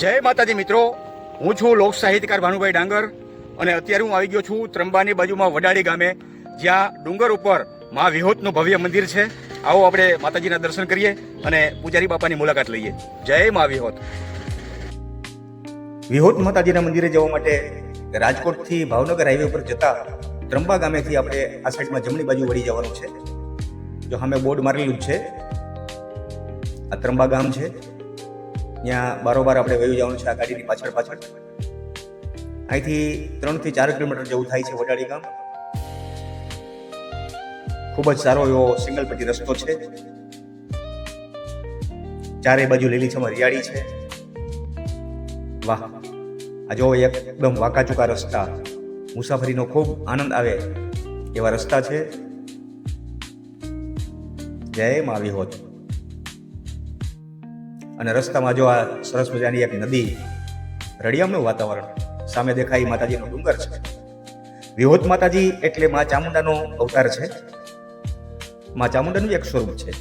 જય માતાજી મિત્રો, હું છું લોક સાહિત્યકાર ભાનુભાઈ ડાંગર અને અત્યારે હું આવી ગયો છું ત્રંબાની બાજુમાં વડાળી ગામે, જ્યાં ડુંગર ઉપર મા વિહોતનું ભવ્ય મંદિર છે. આવો આપણે માતાજીના દર્શન કરીએ અને પૂજારી બાપાની મુલાકાત લઈએ. જય મા વિહોત. વિહોત માતાજીના મંદિરે જવા માટે રાજકોટથી ભાવનગર હાઈવે ઉપર જતા ત્રંબા ગામેથી આપણે આ સાઈડમાં જમણી બાજુ વળી જવાનું છે. જો સામે બોર્ડ મારેલું જ છે, આ ત્રંબા ગામ છે. ત્યાં બારોબાર આપણે વયું જવાનું છે આ ગાડીની પાછળ. અહીંથી 3 થી 4 કિલોમીટર જેવું થાય છે વડાળી ગામ. ખૂબ જ સારો એવો સિંગલ પટ્ટી રસ્તો છે. ચારે બાજુ લીલીછમ હરિયાળી છે. વાહ, આ જો એકદમ વાંકાચૂકા રસ્તા, મુસાફરીનો ખૂબ આનંદ આવે એવા રસ્તા છે. જય મા વિહોત. અને રસ્તામાં જો આ સરસ મજાની એક નદી, રળિયામનું વાતાવરણ, સામે દેખાય માતાજીનો ડુંગર છે. વિહોત માતાજી એટલે મા ચામુંડાનો અવતાર છે. મા ચામુંડાનું એક સ્વરૂપ છે.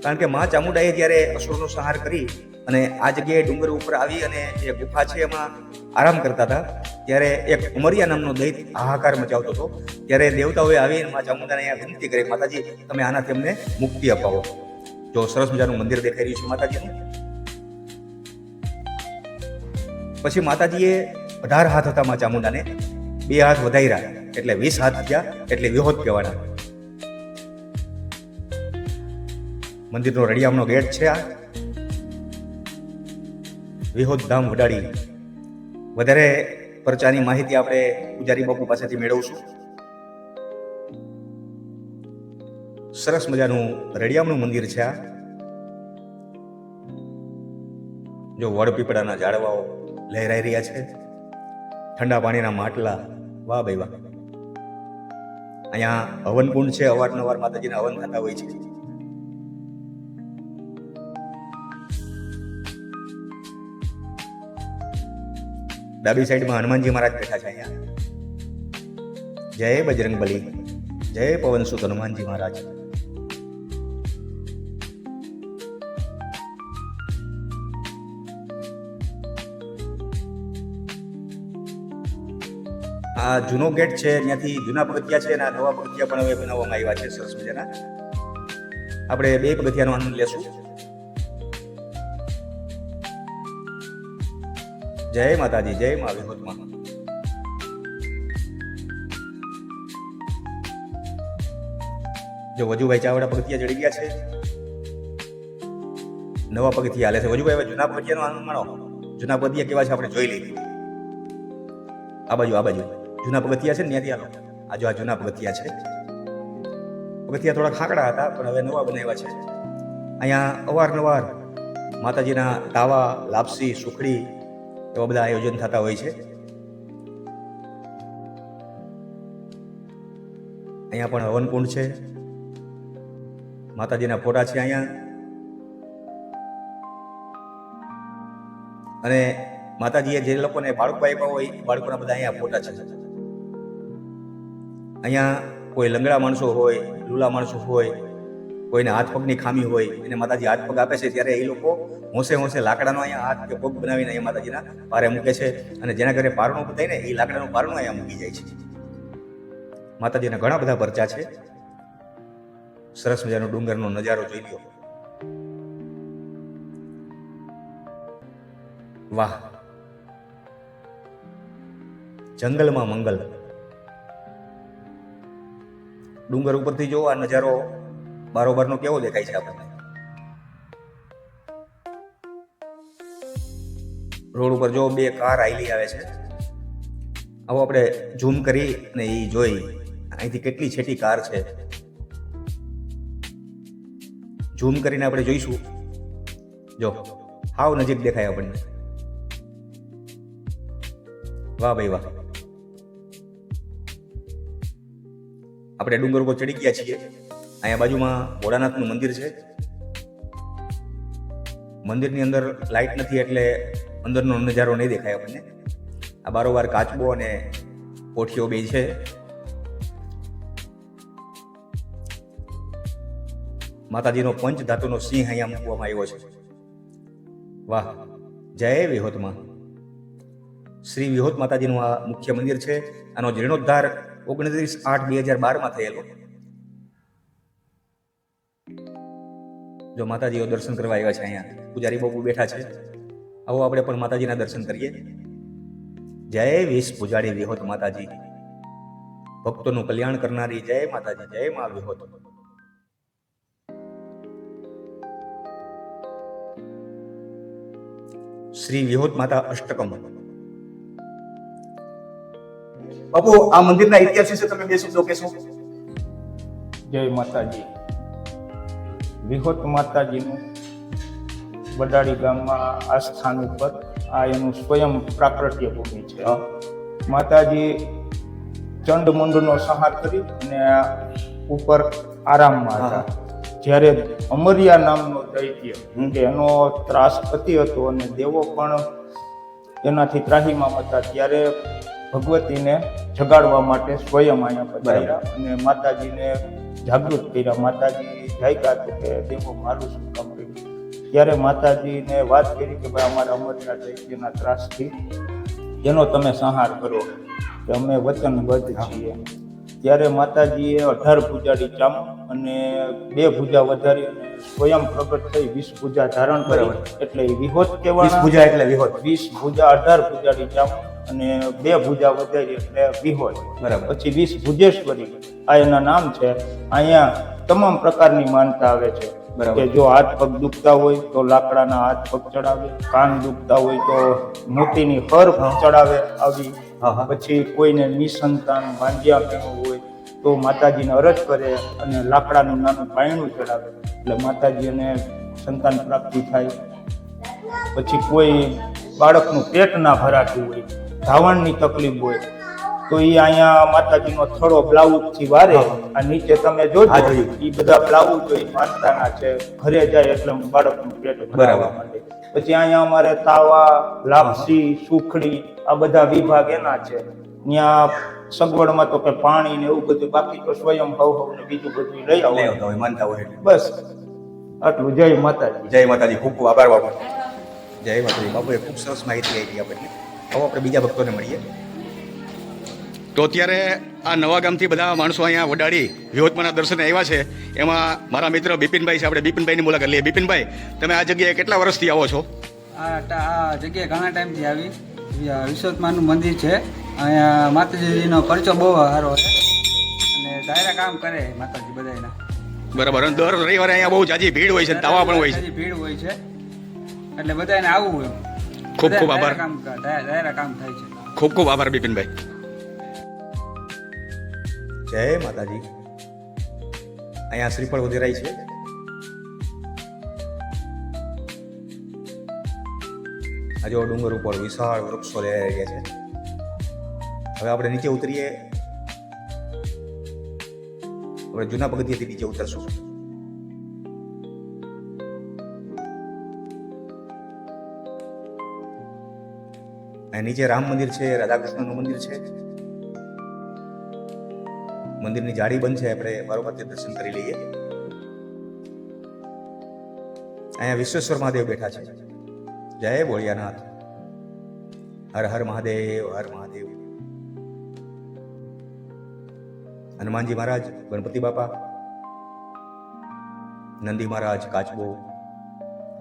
કારણ કે મા ચામુંડાએ જ્યારે અસુરનો સંહાર કરી અને આ જગ્યાએ ડુંગર ઉપર આવી અને જે ગુફા છે એમાં આરામ કરતા હતા, ત્યારે એક ઉમરિયા નામનો દૈત હાહાકાર મચાવતો હતો. ત્યારે દેવતાઓએ આવીને મા ચામુંડાને અહીંયા વિનંતી કરી, માતાજી તમે આનાથી અમને મુક્તિ અપાવો. જો સરસ મજાનું મંદિર દેખાઈ રહ્યું છે માતાજીનું. પછી માતાજીએ 18 હાથ હતા મા ચામુંડાને, 2 હાથ વધાર્યા એટલે 20 હાથ થયા, એટલે વિહોત કહેવાના. મંદિરનો રળિયામનો ગેટ છે આ વિહોત ધામ વડાળી. વધારે પરચાની માહિતી આપણે પૂજારી બાપુ પાસેથી મેળવશું. સરસ મજાનું રળિયામનું મંદિર છે આ. જો વડ પીપળાના ઝાડવાઓ લહેરાઈ રહ્યા છે, ઠંડા પાણીના માટલા, વાહ ભાઈ વાહ. અહીંયા હવન કુંડ છે, અવારનવાર માતાજીના હવન થતા હોય છે. ડાબી સાઈડમાં હનુમાનજી મહારાજ બેઠા છે અહીંયા. જય બજરંગબલી, જય પવનસુત હનુમાનજી મહારાજ. આ જૂનો ગેટ છે, ત્યાંથી જૂના પગથિયા છે અને આ નવા પગથિયા પણ હવે બનાવવામાં આવ્યા છે સરસ મજાના. આપણે 2 પગથિયાનો આનંદ લેશું. જય માતાજી, જય મા વિહોતમાં. જો વજુભાઈ ચાવડા પગથિયા ચડી ગયા છે, નવા પગથિયા હાલે છે. વજુભાઈ હવે જૂના પગથિયાનો આનંદ માણો. જૂના પગથિયા કેવા છે આપણે જોઈ લઈએ. આ બાજુ જૂના પગથિયા છે ને, ત્યાંથી આલો. આ જૂના પગથિયા છે. પગથિયા થોડા ખાકડા હતા પણ હવે નવા બનાવ્યા છે. અહીંયા અવારનવાર માતાજીના તાવા, લાપસી, સુખડી એવા બધા આયોજન થતા હોય છે. અહીંયા પણ હવન કુંડ છે, માતાજીના ફોટા છે અહીંયા. અને માતાજીએ જે લોકોને બાળકો આપ્યા હોય એ બાળકોના બધા અહીંયા ફોટા છે. અહીંયા કોઈ લંગડા માણસો હોય, લૂલા માણસો હોય, કોઈને હાથ પગની ખામી હોય, એને માતાજી હાથ પગ આપે છે, ત્યારે એ લોકો હોંશે લાકડાનો અહીંયા હાથ કે પગ બનાવીને અહીંયા માતાજીના પારે મૂકે છે. અને જેના ઘરે પારણું બતાવીને એ લાકડાનું પારણું અહીંયા મૂકી જાય છે. માતાજીના ઘણા બધા પરચા છે. સરસ મજાનો ડુંગરનો નજારો જોઈ લ્યો. વાહ, જંગલમાં મંગલ. ડુંગર ઉપરથી જો આ નજારો બારોબારનો કેવો દેખાય છે આપણને. રોડ ઉપર જો 2 કાર આયલી આવે છે. આવો આપણે ઝૂમ કરી અને એ જોઈ અહીંથી કેટલી છેટી કાર છે. ઝૂમ કરીને આપણે જોઈશું. જો હાવ નજીક દેખાય આપણને. વાહ ભાઈ વાહ. આપણે ડુંગર ઉપર ચડી ગયા છીએ. અહીંયા બાજુમાં ભોળાનાથનું મંદિર છે. મંદિરની અંદર લાઇટ નથી એટલે અંદરનો નજારો નહીં દેખાય આપણને. આ બારોબાર કાચબો અને કોઠીઓ બે છે. માતાજીનો પંચ ધાતુનો સિંહ અહીંયા મૂકવામાં આવ્યો છે. વાહ, જય વિહોતમાં. શ્રી વિહોત માતાજીનું આ મુખ્ય મંદિર છે. આનો જીર્ણોદ્ધાર 29/8/2012 થયેલો. જો માતાજીઓ દર્શન કરવા આવ્યા છે, અહીંયા પૂજારી બાપુ બેઠા છે. આવો આપણે પણ માતાજીના દર્શન કરીએ. જય વીસ પૂજારી વિહોત માતાજી, ભક્તોનું કલ્યાણ કરનારી જય માતાજી, જય મા વિહોત. શ્રી વિહોત માતા અષ્ટકમ. બાપુ, આ મંદિરના ઇતિહાસ વિશે તમે બે શબ્દો કહેશો? જય માતાજી. વિહોત માતાજીનું બડાડી ગામમાં આ સ્થાન ઉપર આ એનું સ્વયં પ્રાકૃત્ય ભૂમિ છે. માતાજી ચંડમુંડનો સંહાર કરી અને ઉપર આરામમાં હતા. જ્યારે અમરિયા નામનો દૈત્ય કે એનો ત્રાસ અતિ હતો અને દેવો પણ એનાથી ત્રાહીમામ હતા, ત્યારે ભગવતીને જગાડવા માટે સ્વયં અહીંયા પધાર્યા અને માતાજીને જાગૃત કર્યા. માતાજી જાગ્યા તો કે દેવો મારું શું કામ કર્યું? ત્યારે માતાજીને વાત કરી કે ભાઈ અમારા અમરિયા દૈત્યના ત્રાસથી એનો તમે સંહાર કરો, કે અમે વચનબદ્ધ છીએ. ત્યારે માતાજીએ 18 ભુજાડી ચામ અને 2 ભુજા વધારી અને સ્વયં પ્રગટ થઈ 20 ભુજા ધારણ કરી, એટલે વિહોત કહેવાના. 20 ભુજા એટલે વિહોત. 20 ભુજા 18 ભુજાડી ચામ અને 2 ભુજા વધારી એટલે વિહોત. બરાબર. પછી 20 ભુજેશ્વરી આ એના નામ છે. અહીંયા તમામ પ્રકારની માનતા આવે છે કે જો હાથ પગ દુખતા હોય તો લાકડાના હાથ પગ ચડાવે, કાન દુખતા હોય તો મોતીની હર ચડાવે આવી. પછી કોઈને નિસંતાન ભાંજ્યા કેવું હોય તો માતાજીને અરજ કરે અને લાકડાનું નાનું પાયણું ચડાવે, એટલે માતાજીને સંતાન પ્રાપ્તિ થાય. પછી કોઈ બાળકનું પેટ ના ભરાતું હોય, ધાવણની તકલીફ હોય તો એ અહીંયા માતાજીનો થડો બ્લાઉઝ થી વારે. આ નીચે તમે જોજો એ બધા બ્લાઉઝ માતાના છે. ઘરે જાય એટલે બાળકનું પેટ ભરાવા માટે. પછી અહીંયા અમારે તાવા, લાપસી, સુખડી આ બધા વિભાગ એના છે. ત્યાં સગવડમાં તો કે પાણી ને એવું બધું, બાકી તો સ્વયં હવ ને બીજું બધું લઈ આવતા હોય, માનતા હોય. બસ આટલું. જય માતાજી. જય માતાજી. ખૂબ ખૂબ આભાર બાપુ. જય માતાજી. બાપુએ ખૂબ સરસ માહિતી આપી આપણને. હવે આપણે બીજા ભક્તોને મળીએ. તો અત્યારે આ નવા ગામથી બધા માણસો અહીંયા વડાડી વિહોતમાના દર્શને આવ્યા છે. એમાં મારા મિત્ર બિપિનભાઈ છે. આપણે બિપિનભાઈની મુલાકાત લઈએ. બિપિનભાઈ, તમે આ જગ્યાએ કેટલા વર્ષથી આવો છો? આ જગ્યાએ ઘણા ટાઈમથી આવી. વિશ્વતમાનું મંદિર છે. અહીંયા માતાજીનો પરચો બહુ સારો છે અને ડાયરા કામ કરે માતાજી બધાના. બરાબર. અને દર રવિવારે અહીંયા બહુ જાજી ભીડ હોય છે, તાવા પણ હોય છે. ભીડ હોય છે એટલે બધાને આવવું એમ. ખૂબ ખૂબ આભાર. ડાયરા કામ થાય છે. ખૂબ ખૂબ આભાર બિપિનભાઈ. જય માતાજી. અહીંયા શ્રીફળ વધેરાય છે. આ જો ડુંગર ઉપર વિશાળ વૃક્ષો લહેરાઈ રહ્યા છે. હવે આપણે નીચે ઉતરીએ. આપણે જૂના પગથિયેથી નીચે ઉતરશું. અહીં નીચે રામ મંદિર છે, રાધાકૃષ્ણનું મંદિર છે. મંદિરની જાળી બંધ છે. આપણે બરોબર તે દર્શન કરી લઈએ. અહીંયા વિશ્વેશ્વર મહાદેવ બેઠા છે. જય ભોળિયાનાથ. હર હર મહાદેવ, હર મહાદેવ. હનુમાનજી મહારાજ, ગણપતિ બાપા, નંદી મહારાજ, કાચબો.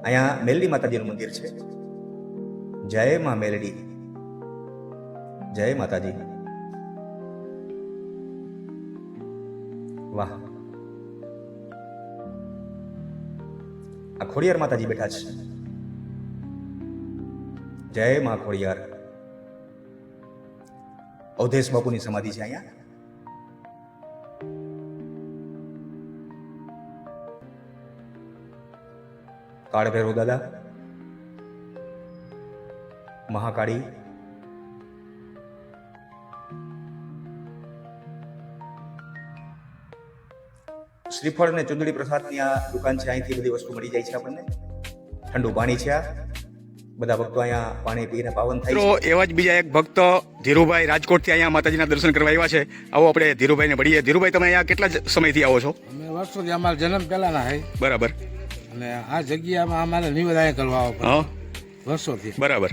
અહીંયા મેલડી માતાજીનું મંદિર છે. જય માં મેલડી. જય માતાજી. વાહ. આ ખોડિયાર માતાજી બેઠા છે. જય માં ખોડિયાર. અવધેશ બાપુની સમાધિ છે અહીંયા. કાળભૈરવ દાદા, મહાકાળી, શ્રીફળ ને ચુંદડી પ્રસાદની આ દુકાન છે. અહીંથી બધી વસ્તુ મળી જાય છે આપણને. ઠંડુ પાણી છે. આ બધા ભક્તો અહીંયા પાણી પીને પાવન થાય છે. એવા જ બીજા એક ભક્ત ધીરુભાઈ રાજકોટથી અહીંયા માતાજીના દર્શન કરવા આવ્યા છે. આવો આપણે ધીરુભાઈને મળીએ. ધીરુભાઈ, તમે અહીંયા કેટલા સમયથી આવો છો? અમે વર્ષોથી, અમારા જન્મ પહેલાના હે. બરાબર. અને આ જગ્યામાં અમારે નિવેદ અહીંયા કરવા આવો પડે. વર્ષોથી બરાબર.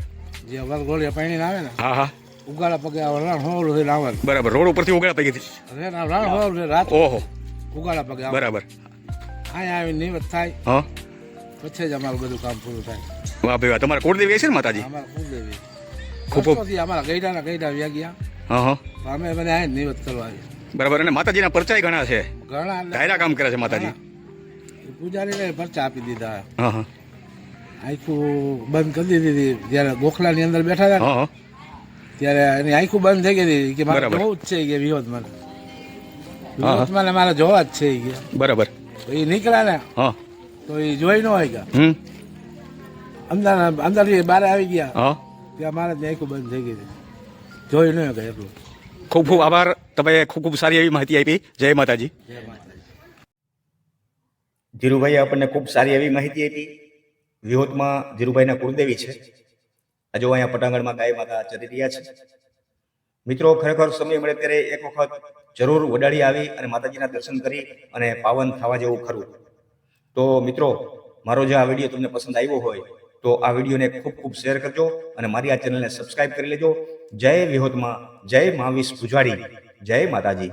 જે વરઘોડિયા પાણીને આવે ને હા હા ઉગાડા પગે રણ હોવલું થઈને આવે બરાબર. રોડ ઉપરથી ઉગાડા પૈકી રણ હોવલું રાત ઓહો ઉગાડા પગે આવે બરાબર. અહીંયા આવીને નિવત થાય હા પછી જ અમારું બધું કામ પૂરું થાય. વાહ ભાઈ વાહ. તમારા કુળદેવી છે ને માતાજી? અમારા કુલદેવી ખૂબ વર્ષોથી અમારા ગઈડા વ્યાગ્યા હા હા તો અમે બધા અહીં નિવત કરવા આવ્યા. બરાબર. અને માતાજીના પરચાય ઘણા છે, ઘણા એટલે ધાયરા કામ કરે છે માતાજી. પૂજારીને પરચા આપી દીધા. હા હા આખું બંધ કરી દીધી જ્યારે ગોખલાની અંદર બેઠા હતા ને, હા હા ત્યારે એની આખું બંધ થઈ ગઈ હતી કે મારે બરાબર. જોવું જ છે કે વિરોધમાં મારે જોવા જ છે કે બરાબર. તો એ નીકળ્યા ને હા તો એ જોઈ ન હોય કે અંદર બહાર આવી ગયા હા ત્યાં મારે ત્યાં આખું બંધ થઈ ગઈ હતી, જોઈ ન હોય કે એટલું. ખૂબ ખૂબ આભાર. તમે ખૂબ ખૂબ સારી એવી માહિતી આપી. જય માતાજી. જય માતાજી. ધીરુભાઈએ આપણને ખૂબ સારી એવી માહિતી આપી. વિહોતમાં ધીરુભાઈના કુળદેવી છે. હજુ અહીંયા પટાંગણમાં ગાય માતા ચરી રહ્યા છે. મિત્રો, ખરેખર સમય મળે ત્યારે એક વખત જરૂર વડાળી આવી અને માતાજીના દર્શન કરી અને પાવન થવા જેવું ખરું. તો મિત્રો, મારો જો આ વિડીયો તમને પસંદ આવ્યો હોય તો આ વિડીયોને ખૂબ ખૂબ શેર કરજો અને મારી આ ચેનલને સબસ્ક્રાઇબ કરી લેજો. જય વિહોતમાં, જય મહાવીસ ભુજાડી, જય માતાજી.